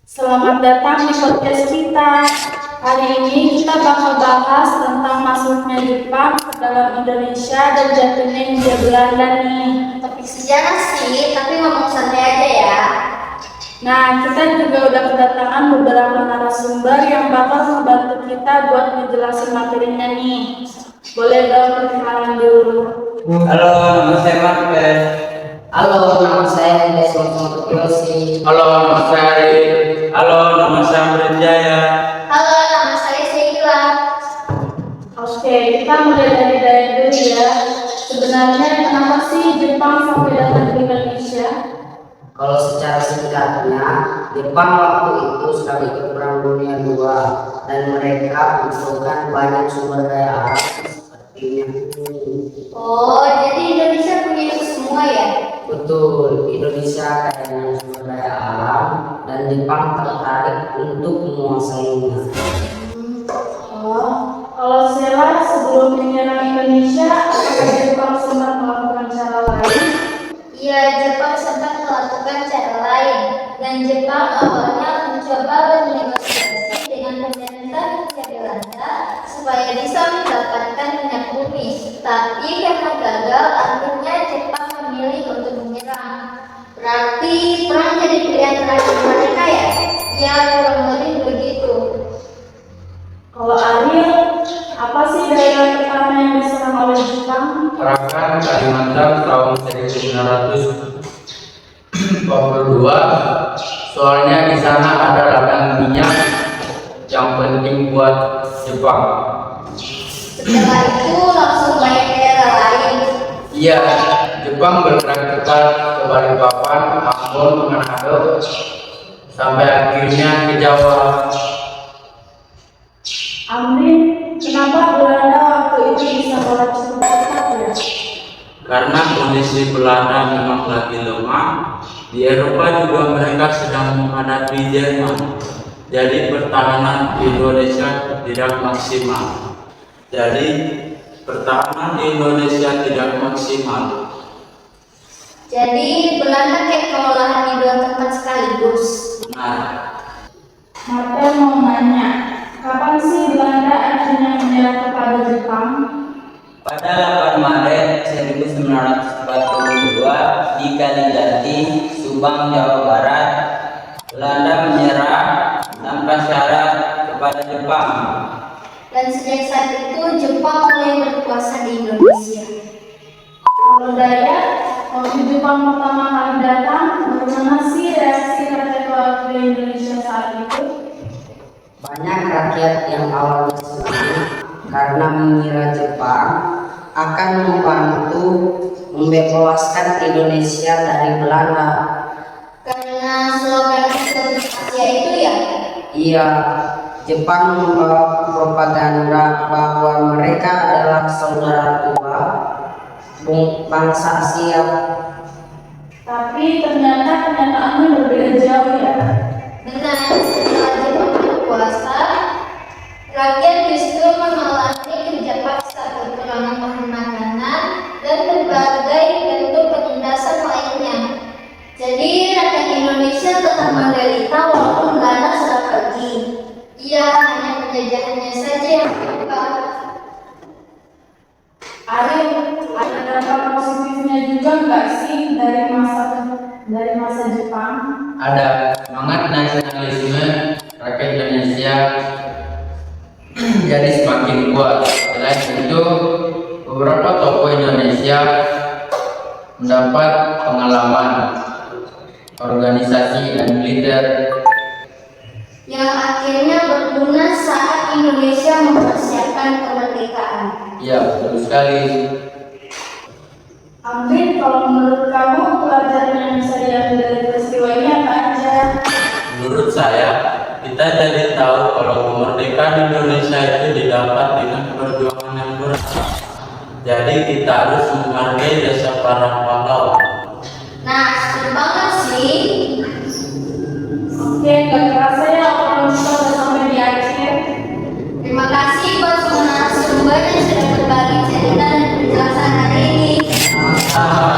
Selamat datang di podcast kita. Hari ini kita bakal bahas tentang masuknya Jepang ke dalam Indonesia dan jatuhnya Hindia Belanda nih. Topik sejarah sih, tapi ngomong santai aja ya. Nah, kita juga udah kedatangan beberapa narasumber yang bakal membantu kita buat ngejelasin materinya nih. Boleh dong perkenalan dulu. Halo, nama saya Marques. Halo, nama saya Desmond Yosi. Halo, nama saya Ari. Halo, nama saya Amrit Jaya. Halo, nama saya Sheila. Oke, kita mulai dari Daya dulu ya. Sebenarnya kenapa sih Jepang sampai datang ke Indonesia? Kalau secara singkatnya, Jepang waktu itu sedang ikut Perang Dunia II dan mereka membutuhkan banyak sumber daya alam seperti minyak bumi. Oh, jadi Indonesia punya itu semua ya? Betul, Indonesia kayaknya sumber daya alam dan Jepang tertarik untuk menguasainya. Oh, kalau Sheila sebelum menyerang Indonesia, apakah Jepang sempat melakukan cara lain? Iya, Jepang sempat melakukan cara lain, dan Jepang awalnya mencoba bernegosiasi dengan pemerintah Hindia Belanda supaya bisa mendapatkan minyak bumi. Tapi karena gagal, akhirnya Jepang memilih untuk menyerang. Berarti perang jadi pilihan terakhir mereka ya? Ya, kurang lebih begitu. Kalau Ariel, apa sih daerah pertama yang diserang oleh Jepang? Terakan Kalimantan tahun 1942. Soalnya di sana ada ladang minyak yang penting buat Jepang. Setelah itu langsung banyak daerah lain. Iya, Jepang bergerak cepat ke Balikpapan, Ambon, Manado, sampai akhirnya ke Jawa. Amrin, kenapa Belanda waktu itu bisa balas cukup cepat ya? Karena kondisi Belanda memang lagi lemah, di Eropa juga mereka sedang menghadapi Jerman. Jadi pertahanan Indonesia tidak maksimal. Jadi Belanda kayak kewalahan di dua tempat sekaligus. Nah, Martel mau nanya, kapan sih Belanda akhirnya menyerah kepada Jepang? Pada 8 Maret 1942 di Kalijati, Subang, Jawa Barat, Belanda menyerah tanpa syarat kepada Jepang. Dan sejak saat itu Jepang mulai berkuasa di Indonesia. Kalau Daya, waktu Jepang pertama kali datang, bagaimana sih reaksi rakyat warga Indonesia saat itu? Banyak rakyat yang awalnya senang karena mengira Jepang akan membantu membebaskan Indonesia dari Belanda. Karena slogan Asia itu ya. Iya, Jepang membawa propaganda bahwa mereka adalah saudara tua bangsa Asia. Tapi ternyata kenyataannya berbeda jauh ya. Benar, setelah Jepang berkuasa, rakyat justru mengalami kerja paksa, kekurangan bahan makanan, dan berbagai bentuk penindasan lainnya. Jadi rakyat Indonesia tetap menderita walaupun Belanda sudah pergi. Iya, hanya penjajahannya saja yang berubah. Ariel, ada dampak positifnya juga nggak sih dari masa Jepang? ada semangat nasionalisme rakyat Indonesia jadi semakin kuat. Selain itu, beberapa tokoh Indonesia mendapat pengalaman organisasi dan militer. Yang akhirnya berguna saat Indonesia mempersiapkan kemerdekaan. Ya, betul sekali. Amrin, kalau menurut kamu pelajaran yang bisa diambil dari peristiwa ini apa aja? Menurut saya, kita jadi tahu kalau kemerdekaan Indonesia itu didapat dengan perjuangan yang berat. Jadi kita harus menghargai jasa para pahlawan. Nah, seru banget sih. Oke, nggak kerasa ya kalau kita udah sampai di akhir. Terima kasih buat semua narasumber yang sudah berbagi cerita dan penjelasan hari ini. Ah,